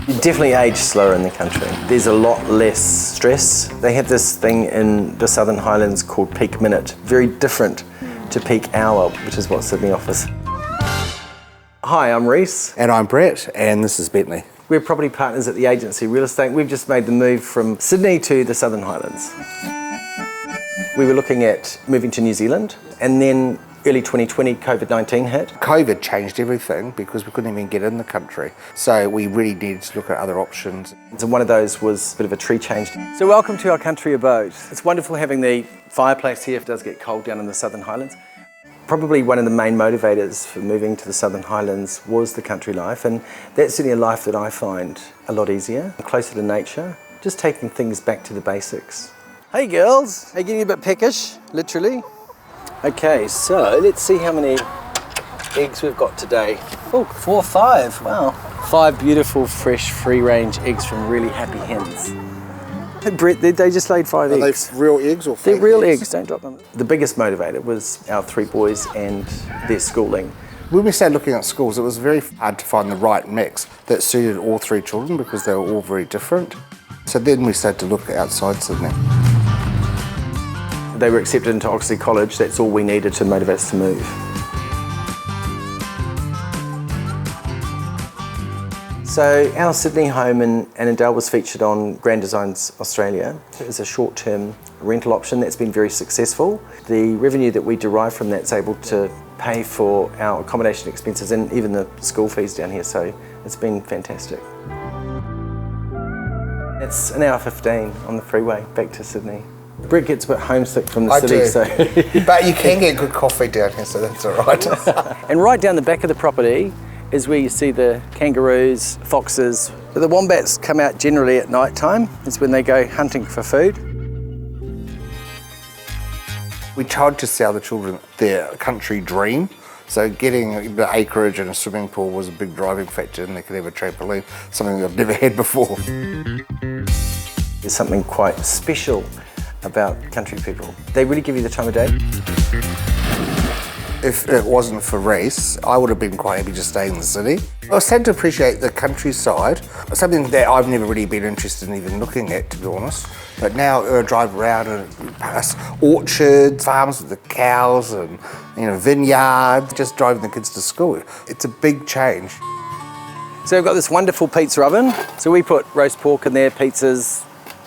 You definitely age slower in the country. There's a lot less stress. They have this thing in the Southern Highlands called peak minute, very different to peak hour, which is what Sydney offers. Hi, I'm Rees. And I'm Brett, and this is Bentley. We're property partners at the agency Real Estate. We've just made the move from Sydney to the Southern Highlands. We were looking at moving to New Zealand, and then early 2020, COVID-19 hit. COVID changed everything because we couldn't even get in the country. So we really needed to look at other options. So one of those was a bit of a tree change. So welcome to our country abode. It's wonderful having the fireplace here. It does get cold down in the Southern Highlands. Probably one of the main motivators for moving to the Southern Highlands was the country life, and that's certainly a life that I find a lot easier, closer to nature, just taking things back to the basics. Hey girls, are you getting a bit peckish, literally? Okay, so let's see how many eggs we've got today. Oh, 4 or 5, wow. 5 beautiful, fresh, free-range eggs from really happy hens. Hey Brett, they just laid 5 eggs. Are they real eggs or fake They're real eggs, don't drop them. The biggest motivator was our 3 boys and their schooling. When we started looking at schools, it was very hard to find the right mix that suited all 3 children because they were all very different. So then we started to look outside Sydney. They were accepted into Oxley College. That's all we needed to motivate us to move. So our Sydney home in Annandale was featured on Grand Designs Australia. It was a short-term rental option that's been very successful. The revenue that we derive from that's able to pay for our accommodation expenses and even the school fees down here, so it's been fantastic. It's an hour 15 on the freeway back to Sydney. Brett gets a bit homesick from the city, so... But you can get good coffee down here, so that's all right. And right down the back of the property is where you see the kangaroos, foxes. The wombats come out generally at night time. It's when they go hunting for food. We tried to sell the children their country dream. So getting the acreage and a swimming pool was a big driving factor, and they could have a trampoline, something they've never had before. There's something quite special about country people. They really give you the time of day. If it wasn't for Rees, I would have been quite happy to stay in the city. I was starting to appreciate the countryside, something that I've never really been interested in even looking at, to be honest. But now I drive around and past orchards, farms with the cows and vineyards, just driving the kids to school. It's a big change. So we've got this wonderful pizza oven. So we put roast pork in there, pizzas,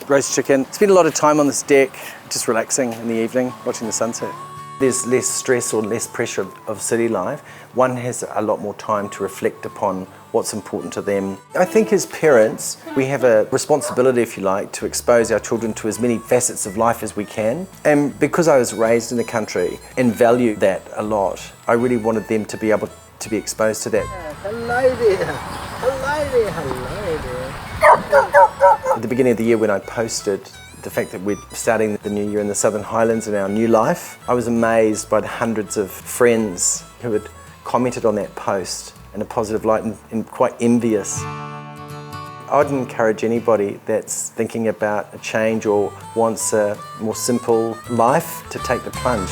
roast chicken. Spend a lot of time on this deck, just relaxing in the evening, watching the sunset. There's less stress or less pressure of city life. One has a lot more time to reflect upon what's important to them. I think as parents, we have a responsibility, if you like, to expose our children to as many facets of life as we can. And because I was raised in the country and value that a lot, I really wanted them to be able to be exposed to that. Hello there. Hello there. Hello there. At the beginning of the year when I posted the fact that we're starting the new year in the Southern Highlands in our new life, I was amazed by the hundreds of friends who had commented on that post in a positive light and quite envious. I'd encourage anybody that's thinking about a change or wants a more simple life to take the plunge.